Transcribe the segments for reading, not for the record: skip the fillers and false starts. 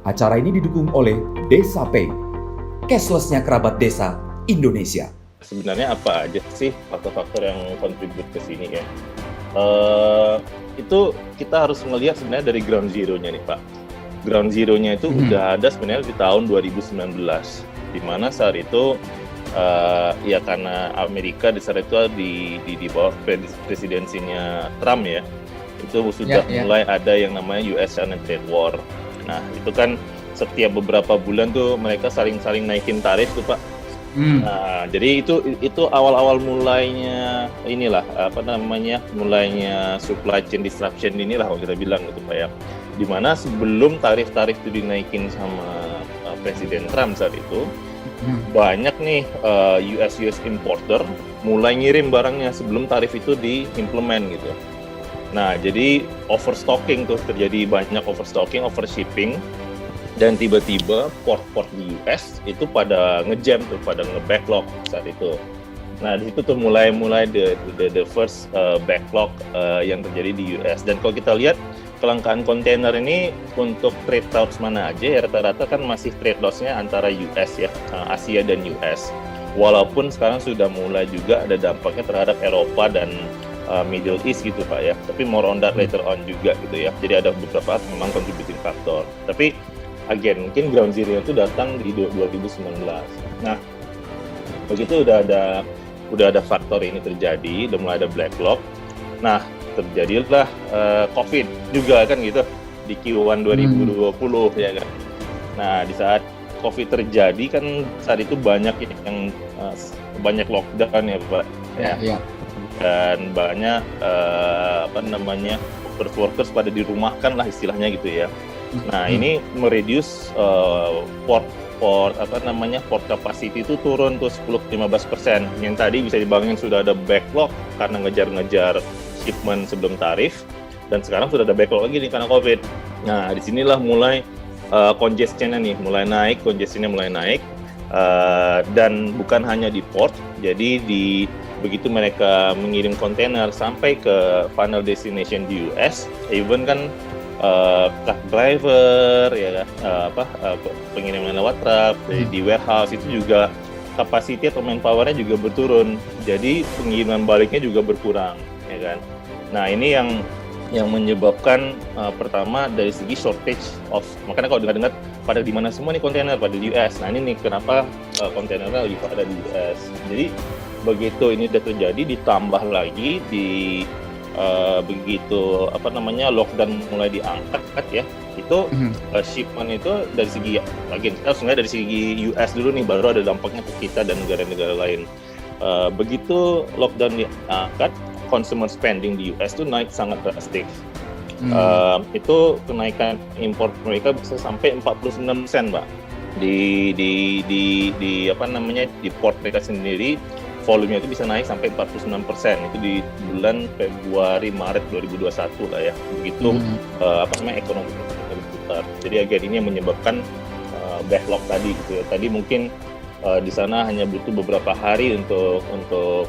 Acara ini didukung oleh Desa Pay, cashless-nya kerabat desa Indonesia. Sebenarnya apa aja sih faktor-faktor yang kontribut ke sini ya? Itu kita harus melihat sebenarnya dari ground zero-nya nih Pak. Ground zero-nya itu udah ada sebenarnya di tahun 2019, di mana saat itu ya karena Amerika di saat itu di bawah presidensinya Trump ya, itu sudah mulai ada yang namanya US-China Trade War. Nah itu kan setiap beberapa bulan tuh mereka saling naikin tarif tuh Pak. Nah jadi itu awal-awal mulainya inilah mulainya supply chain disruption inilah kalau kita bilang gitu Pak ya. Dimana sebelum tarif-tarif itu dinaikin sama Presiden Trump saat itu, banyak nih US importer mulai ngirim barangnya sebelum tarif itu diimplement gitu. Nah, jadi overstocking tuh terjadi, banyak overstocking, overshipping, dan tiba-tiba port-port di US itu pada ngejam tuh, pada nge-backlog saat itu. Nah, di situ tuh mulai the first backlog yang terjadi di US. Dan kalau kita lihat kelangkaan kontainer ini untuk trade routes mana aja ya, rata-rata kan masih trade routes-nya antara US ya, Asia dan US. Walaupun sekarang sudah mulai juga ada dampaknya terhadap Eropa dan Middle East gitu Pak ya, tapi more on that later on juga gitu ya. Jadi ada beberapa memang contributing factor. Tapi again mungkin ground zero itu datang di 2019. Nah begitu udah ada faktor ini terjadi, udah mulai ada backlog. Nah terjadilah COVID juga kan gitu di Q1 2020 ya kan. Nah di saat COVID terjadi kan saat itu banyak yang banyak lockdown ya Pak. Ya. Dan banyak workers pada dirumahkan lah istilahnya gitu ya. Nah ini mereduce port capacity itu turun tuh 10-15%. Yang tadi bisa dibayangin sudah ada backlog karena ngejar shipment sebelum tarif, dan sekarang sudah ada backlog lagi nih karena COVID. Nah disinilah mulai congestionnya mulai naik, dan bukan hanya di port, jadi begitu mereka mengirim kontainer sampai ke final destination di US, even kan truck driver ya pengiriman lewat truck di warehouse itu juga kapasiti atau manpower-nya juga berturun, jadi pengiriman baliknya juga berkurang ya kan. Nah ini yang menyebabkan pertama dari segi shortage of, makanya kalau dengar pada di mana semua nih kontainer, pada di US. Nah ini nih kenapa kontainernya lagi pada di US. Jadi begitu ini sudah terjadi, ditambah lagi di begitu lockdown mulai diangkat ya, itu shipment itu dari segi lagi kita sebenarnya dari segi US dulu nih, baru ada dampaknya ke kita dan negara-negara lain. Begitu lockdown diangkat, consumer spending di US itu naik sangat drastis. Itu kenaikan impor mereka bisa sampai 49% Pak. Di port mereka sendiri volumenya itu bisa naik sampai 49%. Itu di bulan Februari Maret 2021 lah ya. Begitu ekonomi berputar. Jadi agar ini yang menyebabkan backlog tadi gitu ya. Tadi mungkin di sana hanya butuh beberapa hari untuk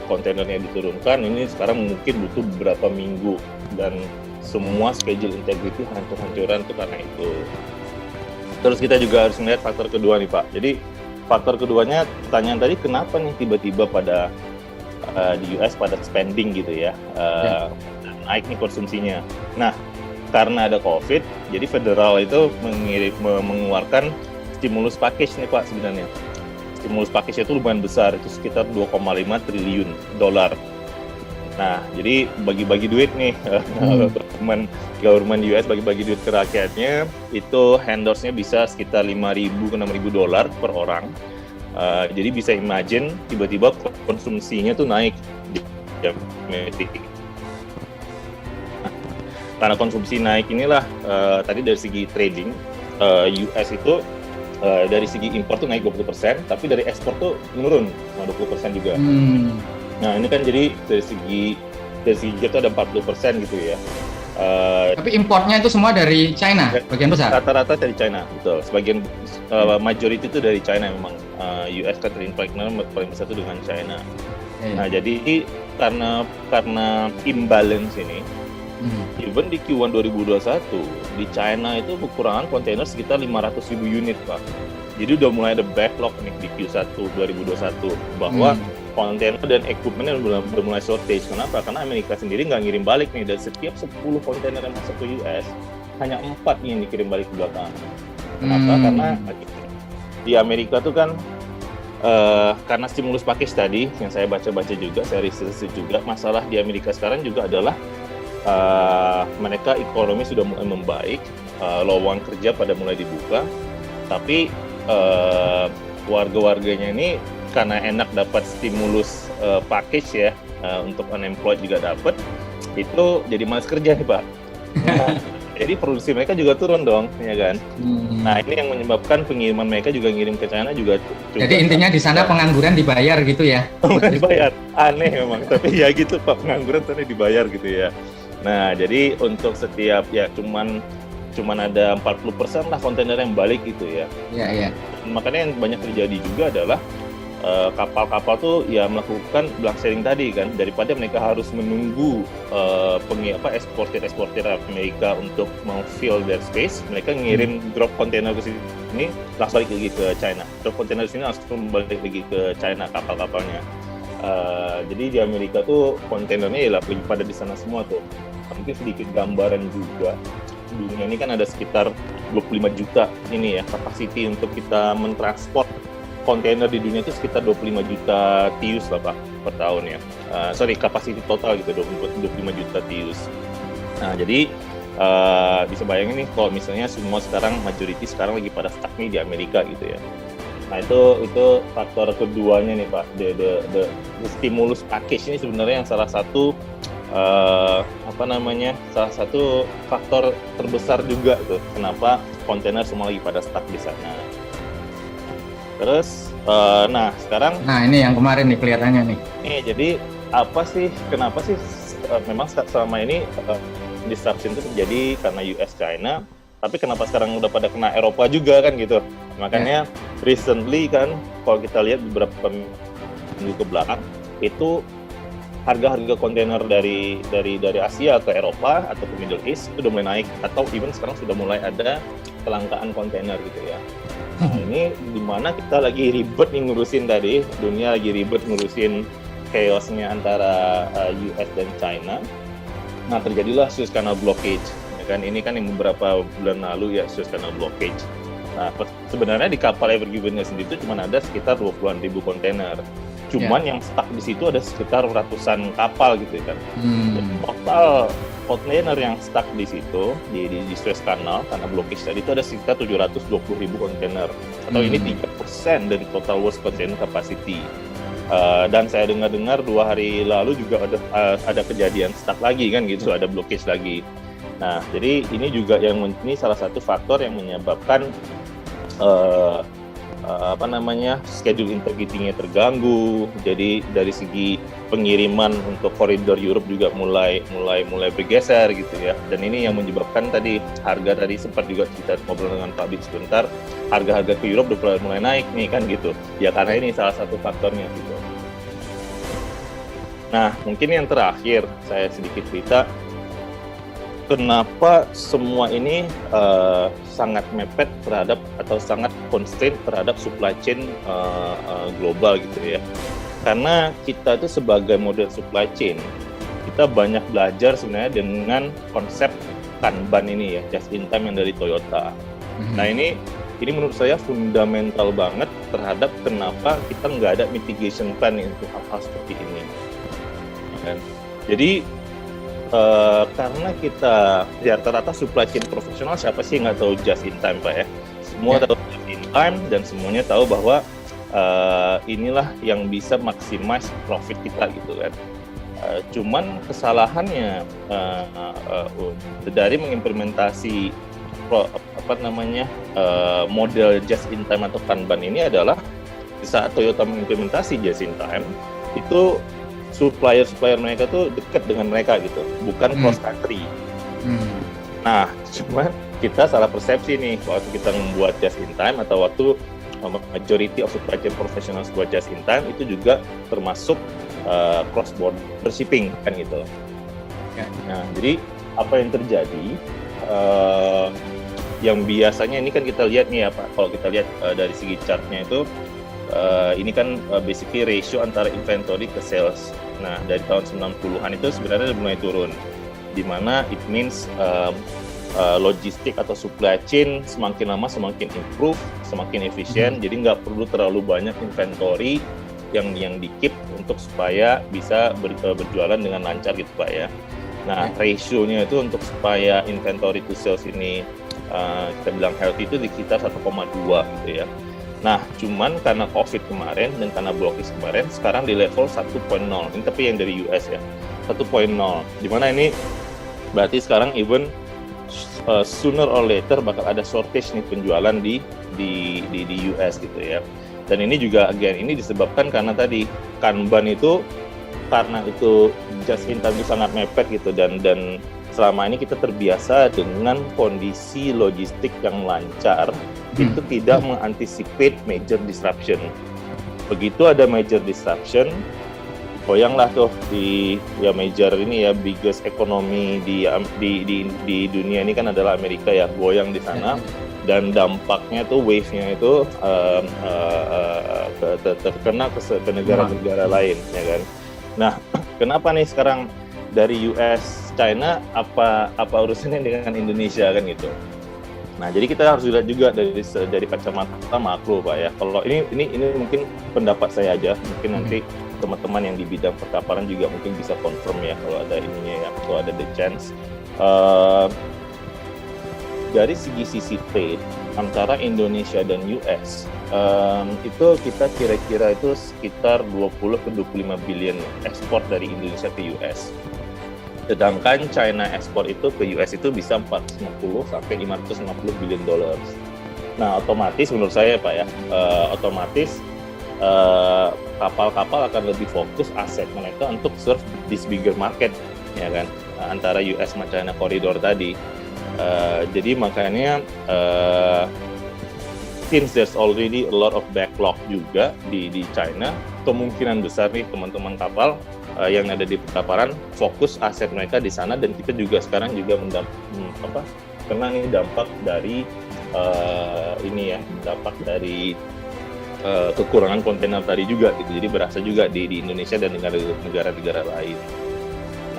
kontainernya diturunkan. Ini sekarang mungkin butuh beberapa minggu, dan semua schedule integrity hancur-hancuran itu karena itu. Terus kita juga harus melihat faktor kedua nih Pak. Jadi faktor keduanya, pertanyaan tadi kenapa nih tiba-tiba pada di US pada spending gitu ya, naik nih konsumsinya. Nah karena ada COVID, jadi federal itu mengeluarkan stimulus package nih Pak sebenarnya. Stimulus package itu lumayan besar, itu sekitar 2,5 triliun dolar. Nah, jadi bagi-bagi duit nih, government US bagi-bagi duit ke rakyatnya, itu endorse-nya bisa sekitar 5.000 ke 6.000 dolar per orang. Jadi bisa imagine tiba-tiba konsumsinya tuh naik di Amerika. Karena konsumsi naik inilah tadi dari segi trading, US itu dari segi impor tuh naik 20%, tapi dari ekspor tuh menurun 20% juga. Nah ini kan jadi dari segi itu ada 40% gitu ya. Tapi importnya itu semua dari China, bagian besar? Rata-rata dari China, betul. Sebagian majority itu dari China memang. US kan terinflation paling besar itu dengan China. Nah jadi karena imbalance ini, Even di Q1 2021 di China itu kekurangan kontainer sekitar 500.000 unit, Pak. Jadi udah mulai ada backlog nih di Q1 2021 bahwa kontainer dan equipment udah mulai shortage. Kenapa? Karena Amerika sendiri nggak ngirim balik nih, dari setiap 10 kontainer yang masuk ke US hanya 4 nih yang dikirim balik ke belakang. Kenapa? Karena di Amerika tuh kan karena stimulus package tadi yang saya baca-baca juga, saya riset juga, masalah di Amerika sekarang juga adalah mereka ekonomi sudah mulai membaik, lowongan kerja pada mulai dibuka, tapi warga-warganya ini karena enak dapat stimulus package ya, untuk unemployed juga dapat, itu jadi malas kerja nih, Pak. Jadi produksi mereka juga turun dong, ya kan? Nah, ini yang menyebabkan pengiriman mereka juga ngirim ke China juga. Jadi intinya di sana pengangguran dibayar gitu ya? Dibayar, aneh memang. Tapi ya gitu Pak, pengangguran sana dibayar gitu ya. Nah, jadi untuk setiap ya cuman ada 40% lah kontainer yang balik gitu ya. Iya. Makanya yang banyak terjadi juga adalah kapal-kapal tuh ya melakukan blank sailing tadi kan, daripada mereka harus menunggu eksportir Amerika untuk fill their space, mereka ngirim drop kontainer ke sini langsung balik lagi ke China, drop kontainer ke sini langsung balik lagi ke China kapal-kapalnya. Jadi di Amerika tuh kontainernya ya lagi pada di sana semua tuh. Mungkin sedikit gambaran juga, dunia ini kan ada sekitar 25 juta ini ya capacity untuk kita mentransport kontainer di dunia itu sekitar 25 juta TEUs lah Pak per tahun ya. Kapasiti total gitu 25 juta TEUs. Nah jadi bisa bayangin nih kalau misalnya semua sekarang majority sekarang lagi pada stuck nih di Amerika gitu ya. Nah itu faktor keduanya nih Pak, the stimulus package ini sebenarnya yang salah satu salah satu faktor terbesar juga tuh kenapa kontainer semua lagi pada stuck di sana. Terus, sekarang... Nah, ini yang kemarin nih kelihatannya nih. Jadi kenapa sih memang selama ini disruption itu terjadi karena US China, tapi kenapa sekarang udah pada kena Eropa juga kan gitu. Makanya recently kan, kalau kita lihat beberapa minggu ke belakang, itu harga-harga kontainer dari Asia ke Eropa atau ke Middle East itu udah mulai naik, atau even sekarang sudah mulai ada kelangkaan kontainer gitu ya. Nah, ini dimana kita lagi ribet nih ngurusin tadi, dunia lagi ribet ngurusin chaosnya antara US dan China. Nah, terjadilah Suez Canal blockage, ya kan? Ini kan yang beberapa bulan lalu ya Suez Canal blockage. Nah, sebenarnya di kapal Ever Given sendiri itu cuma ada sekitar 20-an ribu kontainer. Cuman yang stuck di situ ada sekitar ratusan kapal gitu kan. Total kontainer yang stuck di situ di Suez Canal karena blockage tadi itu ada sekitar 720 ribu kontainer, atau ini 3% dari total world container capacity. Dan saya dengar 2 hari lalu juga ada kejadian stuck lagi kan gitu, ada blockage lagi. Nah jadi ini juga ini salah satu faktor yang menyebabkan schedule integrity-nya terganggu. Jadi dari segi pengiriman untuk koridor Europe juga mulai bergeser gitu ya. Dan ini yang menyebabkan tadi harga tadi sempat juga kita ngobrol dengan Pak Bik sebentar, harga-harga ke Europe udah mulai naik nih kan gitu. Ya karena ini salah satu faktornya gitu. Nah, mungkin yang terakhir saya sedikit cerita kenapa semua ini sangat mepet terhadap atau sangat constraint terhadap supply chain global gitu ya. Karena kita itu sebagai model supply chain, kita banyak belajar sebenarnya dengan konsep Kanban ini ya, just in time yang dari Toyota. Nah ini menurut saya fundamental banget terhadap kenapa kita nggak ada mitigation plan untuk hal-hal seperti ini. Jadi karena kita di rata-rata supply chain profesional, siapa sih nggak tahu just in time Pak ya? Semua tahu just in time dan semuanya tahu bahwa inilah yang bisa maximize profit kita gitu kan. Cuman kesalahannya dari mengimplementasi model just in time atau Kanban ini adalah di saat Toyota mengimplementasi just in time itu supplier mereka tuh dekat dengan mereka gitu, bukan cross country. Nah, cuma kita salah persepsi nih waktu kita membuat just in time atau waktu majority of supply chain professionals buat just in time itu juga termasuk cross border shipping kan gitu. Nah, jadi apa yang terjadi, yang biasanya ini kan kita lihat nih ya Pak, kalau kita lihat dari segi chartnya itu, ini kan basically ratio antara inventory ke sales. Nah, dari tahun 90-an itu sebenarnya mulai turun, di mana it means logistik atau supply chain semakin lama semakin improve, semakin efisien, jadi nggak perlu terlalu banyak inventory yang di-keep untuk supaya bisa berjualan dengan lancar gitu Pak ya. Nah, ratio-nya itu untuk supaya inventory to sales ini kita bilang healthy itu di sekitar 1,2 gitu ya. Nah, cuman karena COVID kemarin dan karena blokis kemarin, sekarang di level 1.0. Ini tapi yang dari US ya, 1.0. Dimana ini berarti sekarang even sooner or later bakal ada shortage nih penjualan di US gitu ya. Dan ini juga again ini disebabkan karena tadi Kanban itu karena itu just in time itu sangat mepet gitu dan selama ini kita terbiasa dengan kondisi logistik yang lancar, itu tidak mengantisipate major disruption. Begitu ada major disruption, goyanglah tuh di ya major ini ya biggest ekonomi di dunia ini kan adalah Amerika ya, goyang di sana dan dampaknya tuh wave-nya itu terkena ke negara-negara lain ya kan. Nah, kenapa nih sekarang dari US China apa urusannya dengan Indonesia kan gitu. Nah, jadi kita harus lihat juga dari kacamata makro Pak ya. Kalau ini mungkin pendapat saya aja, mungkin nanti teman-teman yang di bidang perkapalan juga mungkin bisa confirm ya kalau ada ininya ya, kalau ada the chance. Dari sisi trade antara Indonesia dan US itu kita kira-kira itu sekitar 20 ke 25 billion ekspor dari Indonesia ke US. Sedangkan China ekspor itu ke US itu bisa 450 sampai 550 billion dollars. Nah, otomatis menurut saya Pak ya, otomatis kapal-kapal akan lebih fokus aset mereka untuk serve this bigger market ya kan, antara US sama China corridor tadi. Jadi makanya since there's already a lot of backlog juga di China, kemungkinan besar nih teman-teman kapal yang ada di perkapalan fokus aset mereka di sana, dan kita juga sekarang juga kena nih dampak dari dampak dari kekurangan kontainer tadi juga gitu. Jadi berasa juga di Indonesia dan negara-negara lain.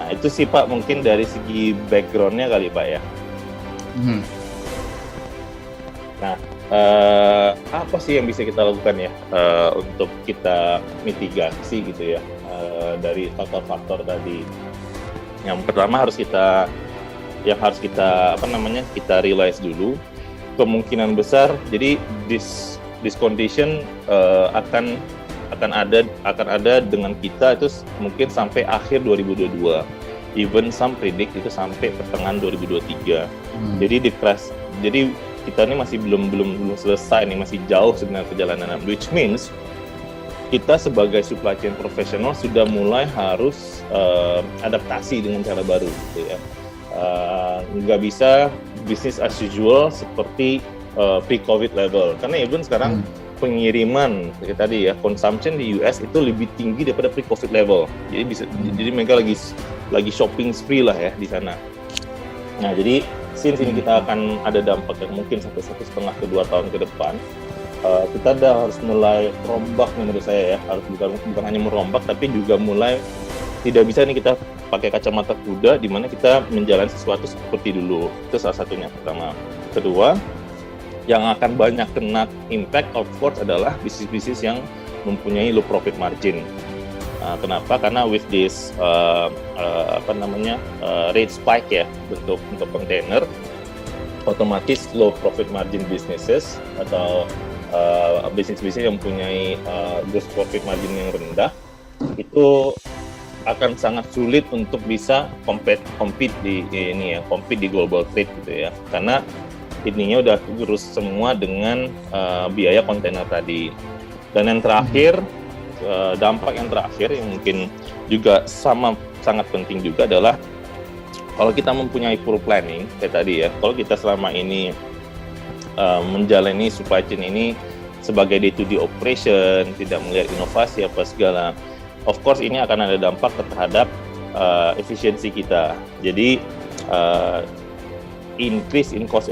Nah, itu sih Pak mungkin dari segi background-nya kali Pak ya. Nah, apa sih yang bisa kita lakukan ya untuk kita mitigasi gitu ya dari faktor-faktor tadi. Yang pertama kita realize dulu kemungkinan besar. Jadi this condition akan ada dengan kita itu mungkin sampai akhir 2022. Even some predict itu sampai pertengahan 2023. Jadi kita ini masih belum selesai nih, masih jauh sebenarnya perjalanan, which means kita sebagai supply chain professional sudah mulai harus adaptasi dengan cara baru gitu ya. Nggak bisa business as usual seperti pre-COVID level, karena even sekarang pengiriman kayak tadi ya, consumption di US itu lebih tinggi daripada pre-COVID level. Jadi mereka lagi shopping spree lah ya di sana. Nah, jadi since ini kita akan ada dampak yang mungkin sampai 1,5 ke 2 tahun ke depan, kita harus mulai rombak menurut saya ya, harus bukan hanya merombak tapi juga mulai tidak bisa nih kita pakai kacamata kuda di mana kita menjalani sesuatu seperti dulu. Itu salah satunya pertama. Kedua, yang akan banyak kena impact of course adalah bisnis-bisnis yang mempunyai low profit margin. Kenapa? Karena with this rate spike ya untuk kontainer, otomatis low profit margin businesses atau bisnis-bisnis yang mempunyai gross profit margin yang rendah itu akan sangat sulit untuk bisa compete di global trade gitu ya, karena ininya udah terus semua dengan biaya kontainer tadi. Dan yang terakhir, dampak yang terakhir yang mungkin juga sangat penting juga adalah kalau kita mempunyai poor planning kayak tadi ya, kalau kita selama ini menjalani supply chain ini sebagai day-to-day operation, tidak melihat inovasi apa segala, of course ini akan ada dampak terhadap efisiensi kita. Jadi uh, increase in cost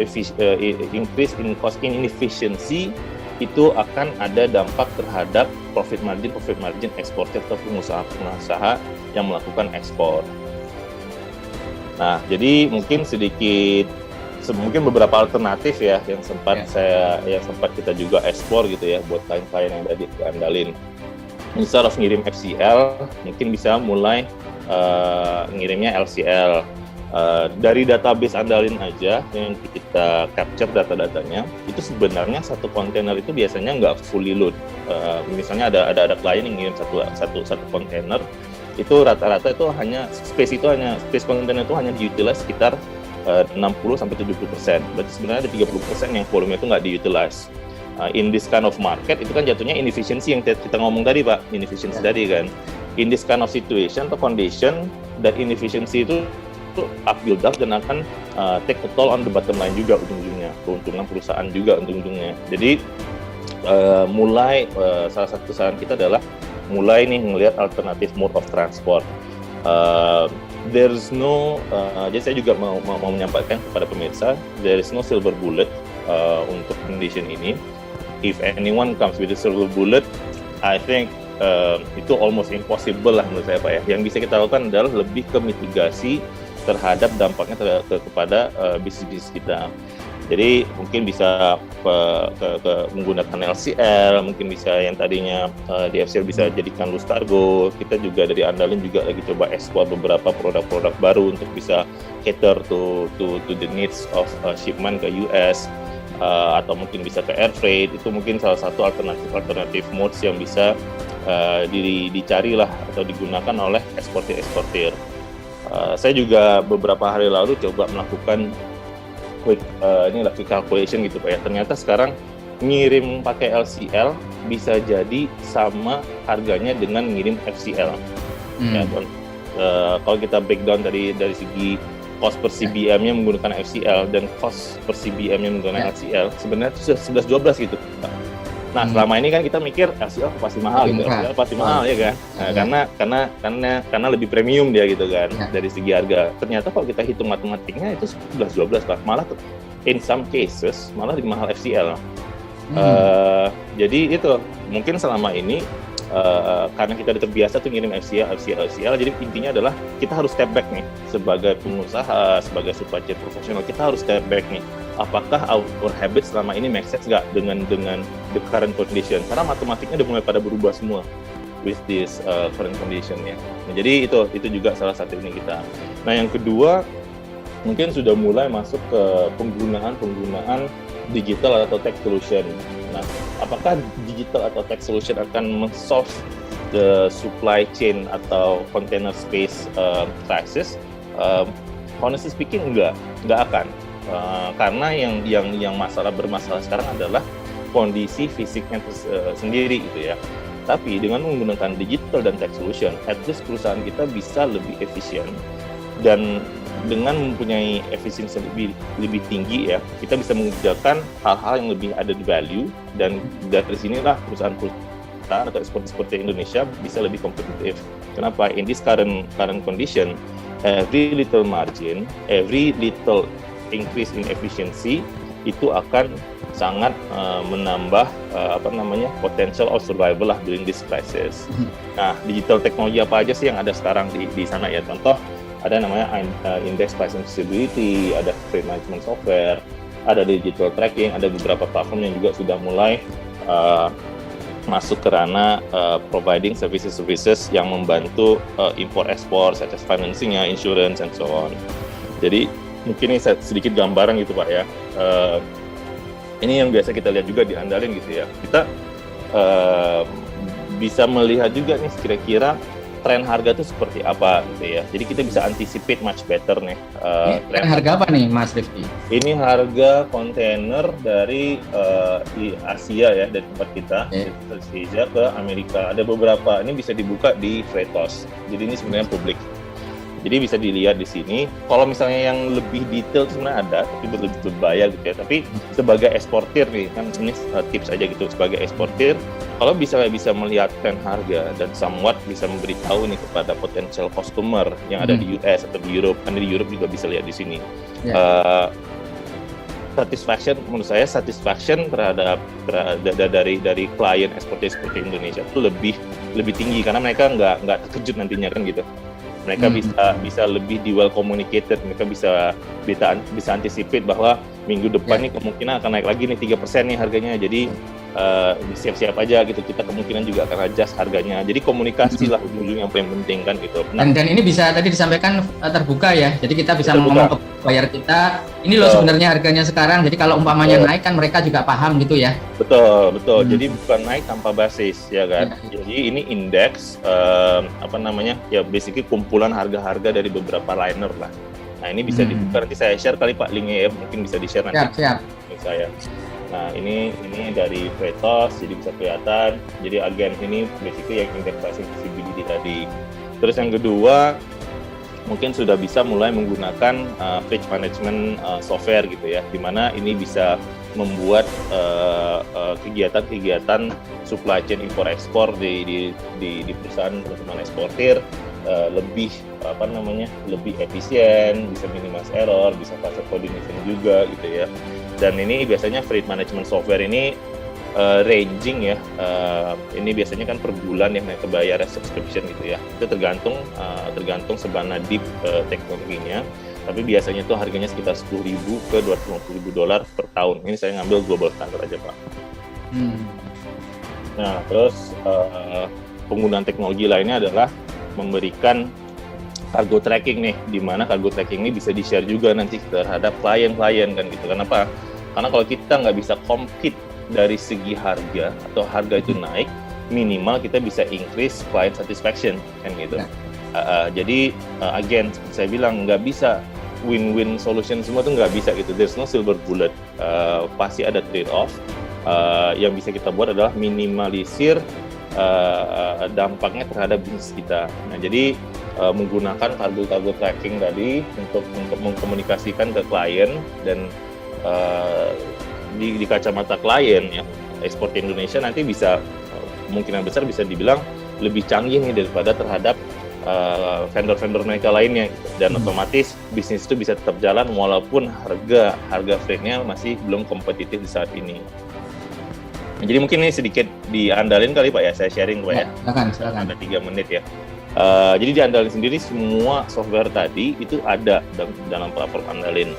inefficiency itu akan ada dampak terhadap profit margin eksportir atau pengusaha yang melakukan ekspor. Nah, jadi mungkin mungkin beberapa alternatif ya yang sempat kita juga ekspor gitu ya buat klien-klien yang tadi diandalin. Instead of ngirim FCL, mungkin bisa mulai ngirimnya LCL. Dari database andalin aja yang kita capture data-datanya, itu sebenarnya satu kontainer itu biasanya nggak fully load. Misalnya ada klien yang ngirim satu kontainer, itu rata-rata itu hanya space kontainer itu hanya diutilize sekitar 60-70%. Berarti sebenarnya ada 30% yang volume itu nggak diutilize. In this kind of market itu kan jatuhnya inefficiency yang kita ngomong tadi Pak, inefficiency tadi kan. In this kind of situation atau condition, that inefficiency itu up build up dan akan take a toll on the bottom line juga ujung-ujungnya, keuntungan perusahaan juga ujung-ujungnya. Jadi salah satu saran kita adalah mulai nih ngelihat alternatif mode of transport. There's no, jadi saya juga mau menyampaikan kepada pemirsa, there is no silver bullet untuk condition ini. If anyone comes with a silver bullet, I think itu almost impossible lah menurut saya Pak ya. Yang bisa kita lakukan adalah lebih ke mitigasi terhadap dampaknya kepada bisnis kita. Jadi mungkin bisa menggunakan LCL, mungkin bisa yang tadinya di FCL bisa jadikan loose cargo. Kita juga dari Andalin juga lagi coba ekspor beberapa produk-produk baru untuk bisa cater to the needs of shipment ke US, atau mungkin bisa ke air freight. Itu mungkin salah satu alternatif modes yang bisa dicari lah atau digunakan oleh eksportir. Saya juga beberapa hari lalu coba melakukan quick calculation gitu Pak ya. Ternyata sekarang ngirim pakai LCL bisa jadi sama harganya dengan ngirim FCL. Ya, kalau kita breakdown dari segi cost per CBM-nya menggunakan FCL dan cost per CBM-nya menggunakan LCL sebenarnya itu 11-12 gitu Pak. Nah, selama ini kan kita mikir LCL pasti mahal gitu, LCL pasti mahal ya kan? Nah, karena lebih premium dia gitu kan dari segi harga. Ternyata kalau kita hitung matematiknya itu 11-12 Pak, malah in some cases malah lebih mahal FCL. Jadi itu mungkin selama ini karena kita udah terbiasa tuh ngirim FCL, jadi intinya adalah kita harus step back nih sebagai pengusaha, sebagai supply chain profesional, kita harus step back nih. Apakah our habit selama ini make sense nggak dengan the current condition? Karena matematiknya udah mulai pada berubah semua with this current condition ya. Nah, jadi itu juga salah satu ini kita. Nah yang kedua mungkin sudah mulai masuk ke penggunaan digital atau tech solution. Nah, apakah digital atau tech solution akan men-solve the supply chain atau container space crisis? Honestly speaking, enggak akan. Karena yang bermasalah sekarang adalah kondisi fisiknya sendiri gitu ya. Tapi dengan menggunakan digital dan tech solution, at least perusahaan kita bisa lebih efisien, dan dengan mempunyai efisiensi lebih tinggi ya, kita bisa mengerjakan hal-hal yang lebih added value, dan dari sinilah perusahaan atau eksportir Indonesia bisa lebih kompetitif. Kenapa? In this current condition, every little margin, every little increase in efficiency itu akan sangat menambah potential of survival lah during this crisis. Nah, digital teknologi apa aja sih yang ada sekarang di sana ya? Contoh, ada namanya index pricing visibility, ada freight management software, ada digital tracking, ada beberapa platform yang juga sudah mulai masuk ke ranah providing services yang membantu import-export, such as financing, insurance, and so on. Jadi mungkin ini sedikit gambaran gitu Pak ya. Ini yang biasa kita lihat juga di Andalin gitu ya. Kita bisa melihat juga nih kira-kira tren harga itu seperti apa gitu ya. Jadi kita bisa anticipate much better nih. Tren harga apa nih Mas Rifki? Ini harga kontainer dari Asia ya, dari tempat kita, dari Asia ke Amerika. Ada beberapa, ini bisa dibuka di Freightos. Jadi ini sebenarnya publik. Jadi bisa dilihat di sini. Kalau misalnya yang lebih detail sebenarnya ada, tapi lebih berbahaya gitu ya. Tapi sebagai eksportir nih, kan ini tips aja gitu. Sebagai eksportir, kalau bisa melihat tren harga dan somewhat bisa memberitahu nih kepada potensial customer yang ada di US atau di Europe, kan di Europe juga bisa lihat di sini. Menurut saya satisfaction terhadap dari klien eksportir seperti Indonesia itu lebih tinggi karena mereka nggak terkejut nantinya kan gitu. Mereka bisa lebih di well communicated, mereka bisa anticipate bahwa minggu depan nih kemungkinan akan naik lagi nih 3% nih harganya. Jadi siap-siap aja gitu, kita kemungkinan juga akan adjust harganya. Jadi komunikasi lah ujung-ujung yang paling penting kan gitu. Dan ini bisa tadi disampaikan terbuka ya, jadi kita bisa ngomong ke buyer kita, ini loh sebenarnya harganya sekarang, jadi kalau umpamanya naik kan mereka juga paham gitu ya. Betul. Jadi bukan naik tanpa basis ya kan. Jadi ini indeks ya basically kumpulan harga-harga dari beberapa liner lah. Nah ini bisa dibuka, nanti saya share kali Pak linknya ya, mungkin bisa di share nanti. Siap. Saya. Nah ini dari Freightos, jadi bisa kelihatan. Jadi agen ini basically yang indeks pricing visibility tadi. Terus yang kedua, mungkin sudah bisa mulai menggunakan freight management software gitu ya, dimana ini bisa membuat kegiatan-kegiatan supply chain impor ekspor di perusahaan eksportir lebih lebih efisien, bisa minimize error, bisa faster coordination juga gitu ya. Dan ini biasanya freight management software ini ranging ya, ini biasanya kan per bulan ya mereka bayar subscription gitu ya. Itu tergantung seberapa deep teknologinya. Tapi biasanya itu harganya sekitar $10,000 ke $250,000 per tahun. Ini saya ngambil global standard aja Pak. Nah terus penggunaan teknologi lainnya adalah memberikan cargo tracking nih, di mana cargo tracking ini bisa di-share juga nanti terhadap klien-klien kan gitu. Kenapa? Karena kalau kita nggak bisa compete dari segi harga atau harga itu naik, minimal kita bisa increase client satisfaction kan gitu. Jadi again seperti saya bilang, nggak bisa win-win solution semua tuh nggak bisa gitu. There's no silver bullet. Pasti ada trade off. Yang bisa kita buat adalah minimalisir dampaknya terhadap bisnis kita. Nah jadi menggunakan cargo tracking tadi untuk mengkomunikasikan ke klien dan di kacamata klien ya, ekspor Indonesia nanti bisa kemungkinan besar bisa dibilang lebih canggih nih daripada terhadap vendor-vendor mereka lainnya gitu. Dan otomatis bisnis itu bisa tetap jalan walaupun harga freight-nya masih belum kompetitif di saat ini. Nah, jadi mungkin ini sedikit diandalin kali Pak ya, saya sharing Pak ya. Silakan. Ada 3 menit ya. Jadi diandalin sendiri semua software tadi itu ada dalam platform andalin.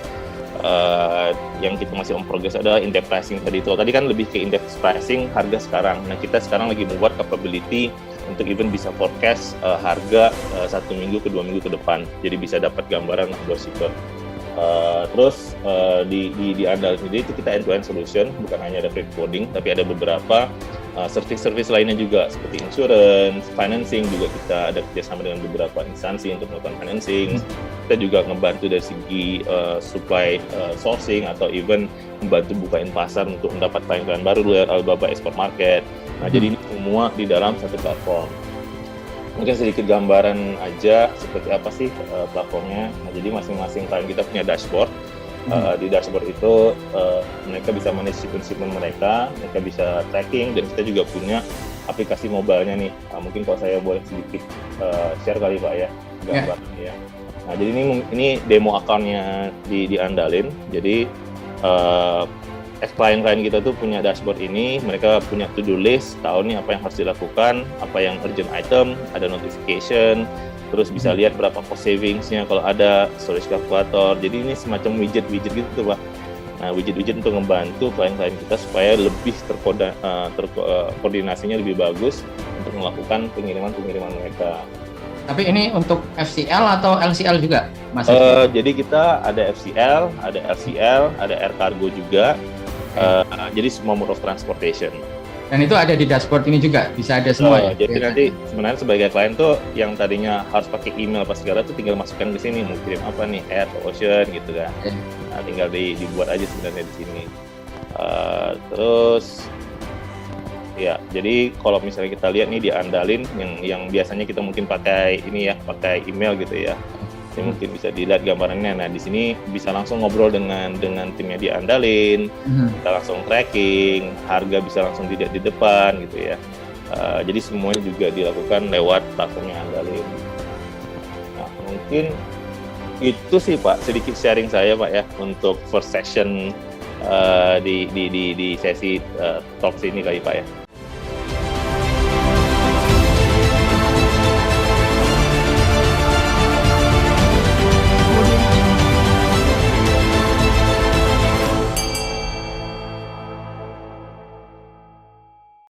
Yang kita masih on progress adalah index pricing tadi itu. Tadi kan lebih ke index pricing harga sekarang. Nah kita sekarang lagi membuat capability untuk even bisa forecast harga 1 minggu ke 2 minggu ke depan. Jadi bisa dapat gambaran shipper. Terus di andal sendiri itu kita end-to-end solution, bukan hanya ada freight forwarding, tapi ada beberapa service lainnya juga seperti insurance, financing juga kita ada kerjasama dengan beberapa instansi untuk melakukan financing. Kita juga ngebantu dari segi supply sourcing atau even membantu bukain pasar untuk mendapat klien-klien baru dari Alibaba Export Market. Nah jadi ini semua di dalam satu platform. Mungkin sedikit gambaran aja seperti apa sih platformnya. Nah, jadi masing-masing klien kita punya dashboard. Di dashboard itu mereka bisa manage shipment mereka bisa tracking, dan kita juga punya aplikasi mobile-nya nih. Mungkin kalau saya boleh sedikit share kali Pak ya gambarnya ya. Nah jadi ini demo account-nya diandalin. Jadi klien-klien kita tuh punya dashboard ini, mereka punya to-do list, tahu nih apa yang harus dilakukan, apa yang urgent item, ada notification, terus bisa lihat berapa cost savings-nya kalau ada, storage calculator. Jadi ini semacam widget-widget gitu Pak. Nah widget-widget untuk membantu klien-klien kita supaya lebih koordinasinya lebih bagus untuk melakukan pengiriman mereka. Tapi ini untuk FCL atau LCL juga Mas? Jadi kita ada FCL, ada LCL, ada air cargo juga. Jadi semua mode of transportation. Dan itu ada di dashboard ini juga, bisa ada semua ya? Jadi nanti sebenarnya sebagai klien tuh yang tadinya harus pakai email apa segala tuh tinggal masukkan di sini, mau kirim apa nih, air atau ocean gitu kan. Nah, tinggal dibuat aja sebenarnya di sini. Terus ya, jadi kalau misalnya kita lihat nih diandalin yang biasanya kita mungkin pakai ini ya, pakai email gitu ya. Ini mungkin bisa dilihat gambarannya. Nah, di sini bisa langsung ngobrol dengan tim yang diandalin, kita langsung tracking, harga bisa langsung dilihat di depan gitu ya. Jadi semuanya juga dilakukan lewat platform yang andalin. Nah, mungkin itu sih Pak, sedikit sharing saya Pak ya untuk first session di sesi talks ini kali Pak ya.